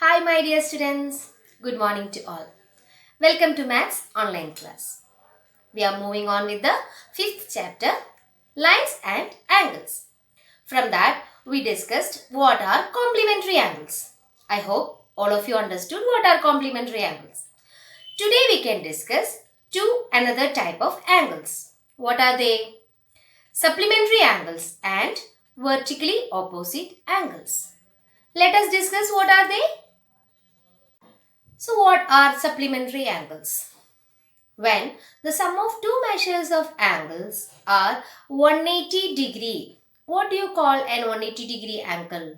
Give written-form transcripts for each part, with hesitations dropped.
Hi, my dear students. Good morning to all. Welcome to Maths online class. We are moving on with the fifth chapter, Lines and Angles. From that, we discussed what are complementary angles. I hope all of you understood what are complementary angles. Today, we can discuss another type of angles. What are they? Supplementary angles and vertically opposite angles. Let us discuss what are they. So, what are supplementary angles? When the sum of two measures of angles are 180 degree. What do you call an 180 degree angle?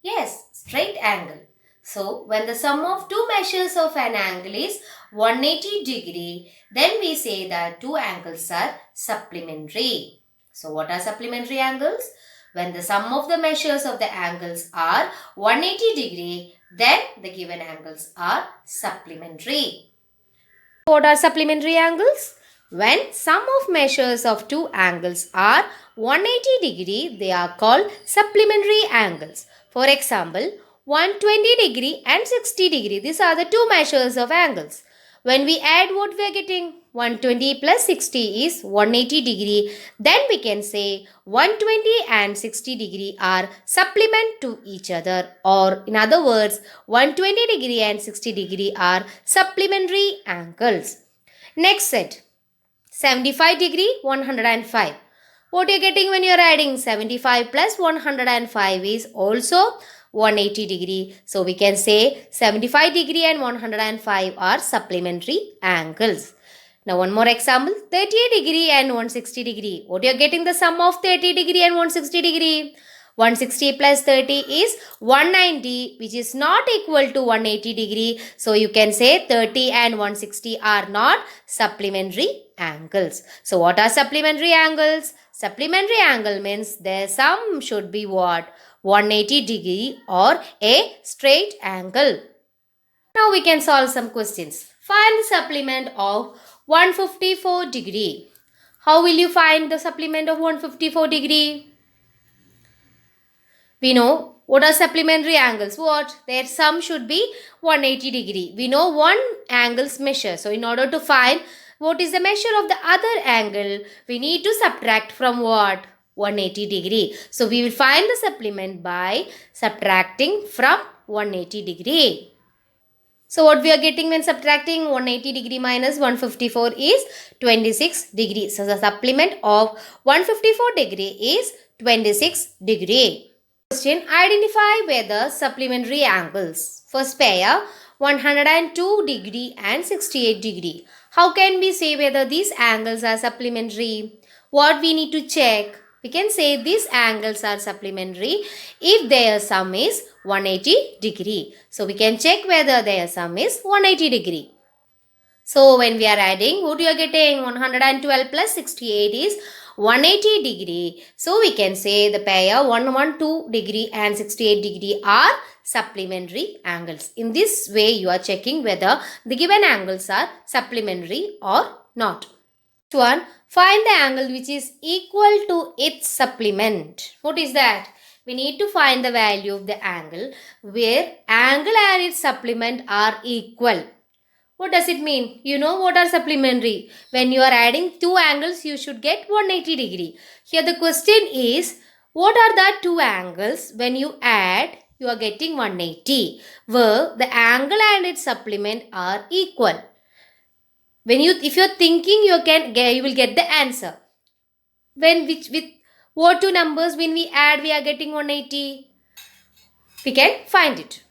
Yes, straight angle. So, when the sum of two measures of an angle is 180 degree, then we say that two angles are supplementary. So, what are supplementary angles? When the sum of the measures of the angles are 180 degree, then the given angles are supplementary. What are supplementary angles? When sum of measures of two angles are 180 degree, they are called supplementary angles. For example, 120 degree and 60 degree. These are the two measures of angles. When we add what we are getting, 120 plus 60 is 180 degree. Then we can say 120 and 60 degree are supplement to each other, or in other words 120 degree and 60 degree are supplementary angles. Next set, 75 degree 105. What you are getting when you are adding 75 plus 105 is also 180 degree. So we can say 75 degree and 105 are supplementary angles. Now one more example, 38 degree and 160 degree. What you are getting the sum of 30 degree and 160 degree? 160 plus 30 is 190, which is not equal to 180 degree. So you can say 30 and 160 are not supplementary angles. So what are supplementary angles? Supplementary angle means their sum should be what? 180 degree or a straight angle. Now we can solve some questions. Find the supplement of 154 degree. How will you find the supplement of 154 degree? We know what are supplementary angles. What? Their sum should be 180 degree. We know one angle's measure. So in order to find what is the measure of the other angle, we need to subtract from what? 180 degree. So we will find the supplement by subtracting from 180 degree. So what we are getting when subtracting 180 degree minus 154 is 26 degree. So the supplement of 154 degree is 26 degree. Question, identify whether supplementary angles. First pair, 102 degree and 68 degree. How can we say whether these angles are supplementary? What we need to check? We can say these angles are supplementary if their sum is 180 degree. So we can check whether their sum is 180 degree. So when we are adding, what you are getting? 112 plus 68 is 180 degree. So we can say the pair 112 degree and 68 degree are supplementary angles. In this way, you are checking whether the given angles are supplementary or not. Next one, find the angle which is equal to its supplement. What is that? We need to find the value of the angle where angle and its supplement are equal. What does it mean? You know what are supplementary. When you are adding two angles, you should get 180 degree. Here the question is, what are the two angles? When you add, you are getting 180. Where the angle and its supplement are equal. If you are thinking, you will get the answer. With what two numbers when we add, we are getting 180. We can find it.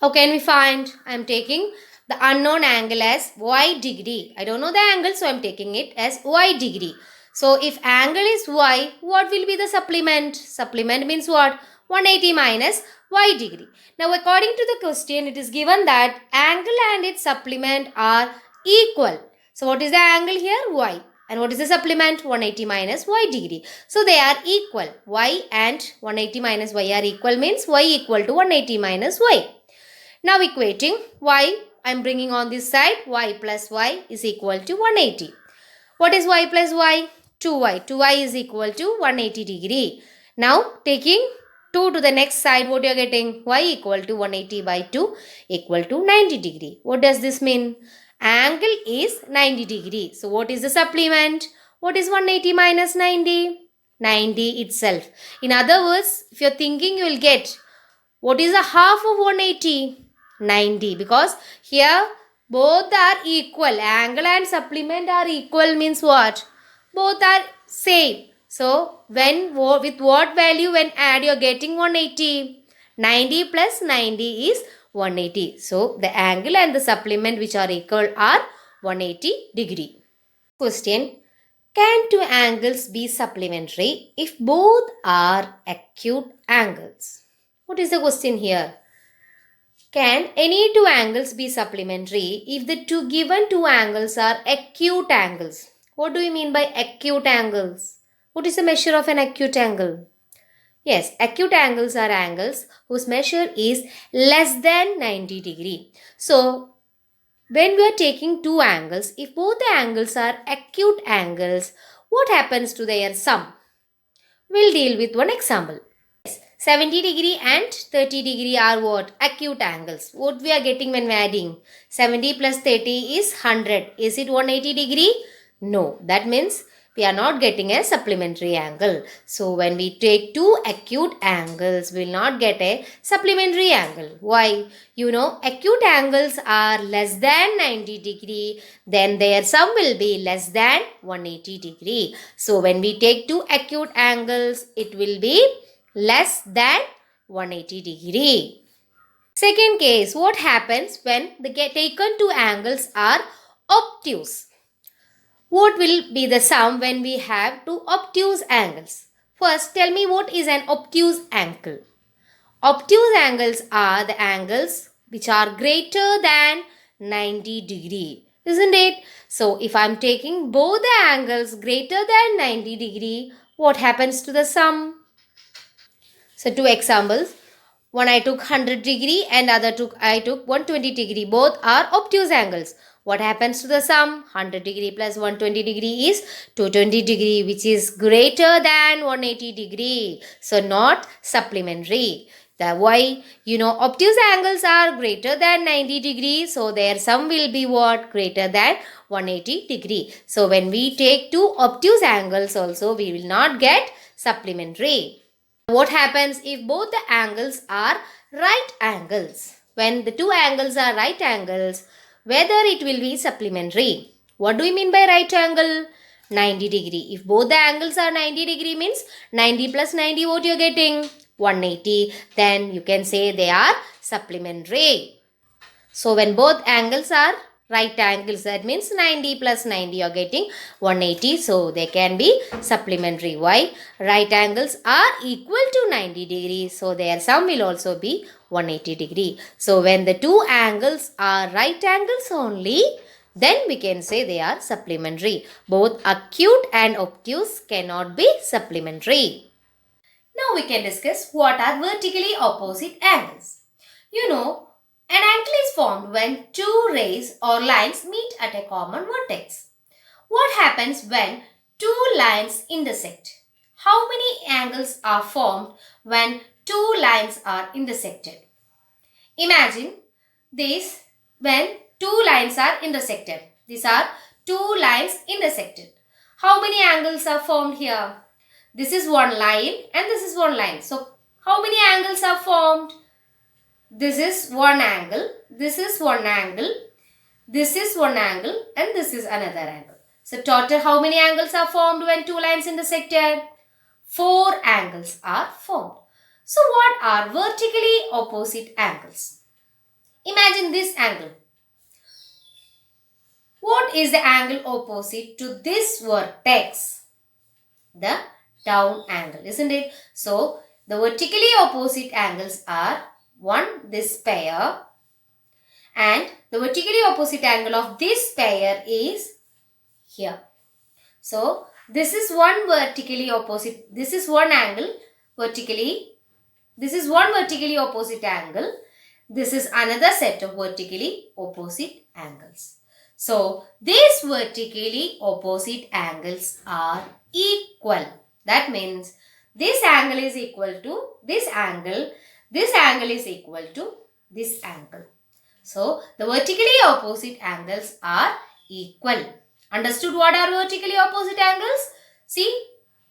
How can we find? I am taking the unknown angle as y degree. I don't know the angle, so I am taking it as y degree. So if angle is y, what will be the supplement? Supplement means what? 180 minus y degree. Now according to the question, it is given that angle and its supplement are equal. So what is the angle here? Y. And what is the supplement? 180 minus y degree. So they are equal. Y and 180 minus y are equal means y equal to 180 minus y. Now equating y, I am bringing on this side, y plus y is equal to 180. What is y plus y? 2y. 2y is equal to 180 degree. Now taking 2 to the next side, what you are getting? Y equal to 180 by 2 equal to 90 degree. What does this mean? Angle is 90 degree. So what is the supplement? What is 180 minus 90? 90 itself. In other words, if you're thinking, you will get what is the half of 180? 90. Because here both are equal. Angle and supplement are equal means what? Both are same. So when with what value when add you are getting 180? 90 plus 90 is 180. So the angle and the supplement which are equal are 180 degree. Question. Can two angles be supplementary if both are acute angles? What is the question here? Can any two angles be supplementary if the given two angles are acute angles? What do we mean by acute angles? What is the measure of an acute angle? Yes, acute angles are angles whose measure is less than 90 degree. So, when we are taking two angles, if both the angles are acute angles, what happens to their sum? We'll deal with one example. 70 degree and 30 degree are what? Acute angles. What we are getting when we are adding? 70 plus 30 is 100. Is it 180 degree? No. That means we are not getting a supplementary angle. So when we take two acute angles, we will not get a supplementary angle. Why? You know, acute angles are less than 90 degree. Then their sum will be less than 180 degree. So when we take two acute angles, it will be less than 180 degree. Second case, what happens when the taken two angles are obtuse? What will be the sum when we have two obtuse angles? First, tell me what is an obtuse angle. Obtuse angles are the angles which are greater than 90 degree. Isn't it? So, if I am taking both the angles greater than 90 degree, what happens to the sum? So two examples. One I took 100 degree and other I took 120 degree. Both are obtuse angles. What happens to the sum? 100 degree plus 120 degree is 220 degree, which is greater than 180 degree. So not supplementary. The why? You know, obtuse angles are greater than 90 degree. So their sum will be what? Greater than 180 degree. So when we take two obtuse angles also, we will not get supplementary. What happens if both the angles are right angles? When the two angles are right angles, whether it will be supplementary. What do we mean by right angle? 90 degree. If both the angles are 90 degree means 90 plus 90 what you are getting? 180. Then you can say they are supplementary. So when both angles are right angles, that means 90 plus 90 you are getting 180. So they can be supplementary. Why? Right angles are equal to 90 degrees. So their sum will also be 180 degree. So when the two angles are right angles only, then we can say they are supplementary. Both acute and obtuse cannot be supplementary. Now we can discuss what are vertically opposite angles. You know, an angle is formed when two rays or lines meet at a common vertex. What happens when two lines intersect? How many angles are formed when two lines are intersected? Imagine this when two lines are intersected. These are two lines intersected. How many angles are formed here? This is one line and this is one line. So, how many angles are formed? This is one angle, this is one angle, this is one angle and this is another angle. So total how many angles are formed when two lines intersected? 4 angles are formed. So what are vertically opposite angles? Imagine this angle. What is the angle opposite to this vertex? The down angle, isn't it? So the vertically opposite angles are this pair, and the vertically opposite angle of this pair is here. So this is one vertically opposite, this is one angle vertically, this is one vertically opposite angle, this is another set of vertically opposite angles. So these vertically opposite angles are equal. That means this angle is equal to this angle is equal to this angle. So, the vertically opposite angles are equal. Understood what are vertically opposite angles? See,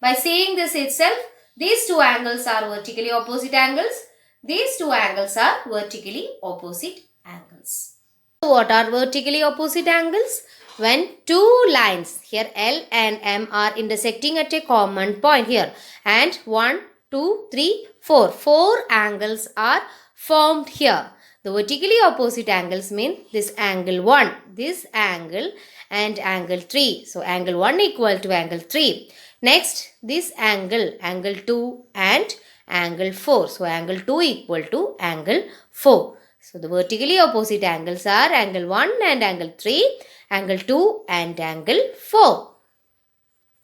by saying this itself, these two angles are vertically opposite angles. These two angles are vertically opposite angles. So, what are vertically opposite angles? When two lines, here L and M, are intersecting at a common point here, and 1, 2, 3, 4. 4 angles are formed here. The vertically opposite angles mean this angle 1, this angle and angle 3. So, angle 1 equal to angle 3. Next, this angle, angle 2 and angle 4. So, angle 2 equal to angle 4. So, the vertically opposite angles are angle 1 and angle 3, angle 2 and angle 4.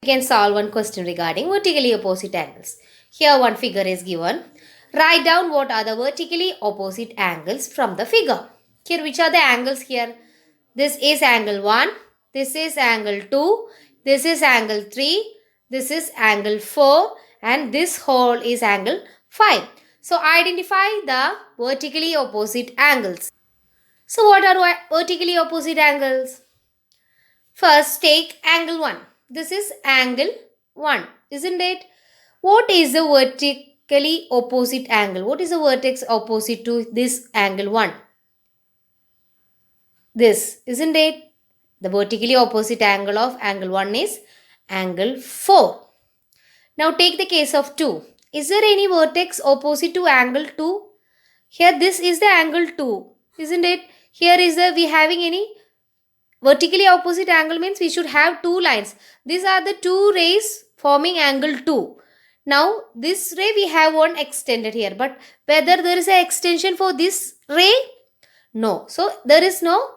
We can solve one question regarding vertically opposite angles. Here one figure is given. Write down what are the vertically opposite angles from the figure. Here which are the angles here? This is angle 1, this is angle 2, this is angle 3, this is angle 4 and this whole is angle 5. So identify the vertically opposite angles. So what are vertically opposite angles? First take angle 1. This is angle 1, isn't it? What is the vertically opposite angle? What is the vertex opposite to this angle 1? This, isn't it? The vertically opposite angle of angle 1 is angle 4. Now take the case of 2. Is there any vertex opposite to angle 2? Here this is the angle 2, isn't it? Here is the, we having any vertically opposite angle means we should have two lines. These are the two rays forming angle 2. Now this ray we have one extended here, but whether there is an extension for this ray? No. So there is no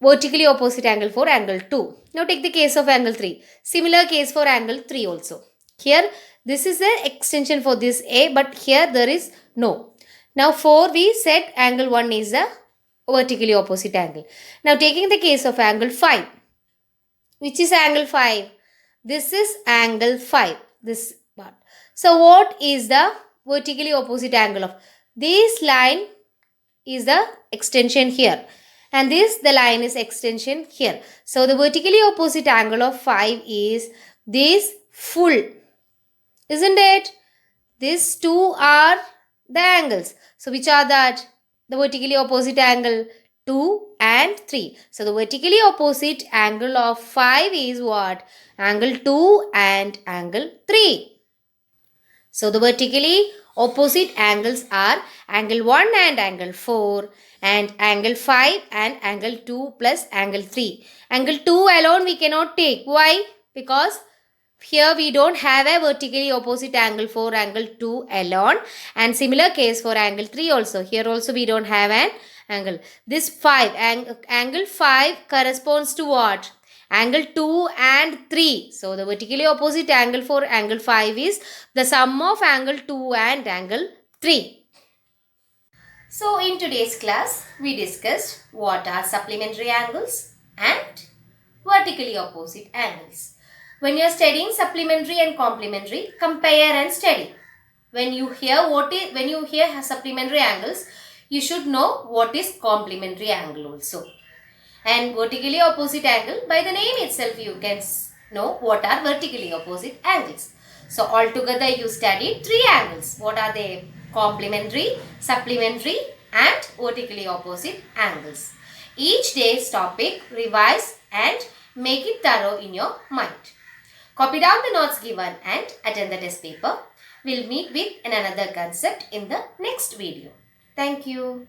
vertically opposite angle for angle 2. Now take the case of angle 3. Similar case for angle 3 also. Here this is the extension for this A, but here there is no. Now 4 we said angle 1 is the vertically opposite angle. Now taking the case of angle 5. Which is angle 5? This is angle 5. This part. So what is the vertically opposite angle of? This line is the extension here. And this, the line is extension here. So, the vertically opposite angle of 5 is this full. Isn't it? These two are the angles. So, which are that? The vertically opposite angle 2 and 3. So, the vertically opposite angle of 5 is what? Angle 2 and angle 3. So, the vertically opposite angles are angle 1 and angle 4 and angle 5 and angle 2 plus angle 3. Angle 2 alone we cannot take. Why? Because here we don't have a vertically opposite angle for angle 2 alone, and similar case for angle 3 also. Here also we don't have an angle. This 5, angle 5 corresponds to what? Angle 2 and 3. So the vertically opposite angle for angle 5 is the sum of angle 2 and angle 3. So in today's class, we discussed what are supplementary angles and vertically opposite angles. When you are studying supplementary and complementary, compare and study. When you hear supplementary angles, you should know what is complementary angle also. And vertically opposite angle, by the name itself you can know what are vertically opposite angles. So altogether you studied 3 angles. What are they? Complementary, supplementary and vertically opposite angles. Each day's topic revise and make it thorough in your mind. Copy down the notes given and attend the test paper. We'll meet with another concept in the next video. Thank you.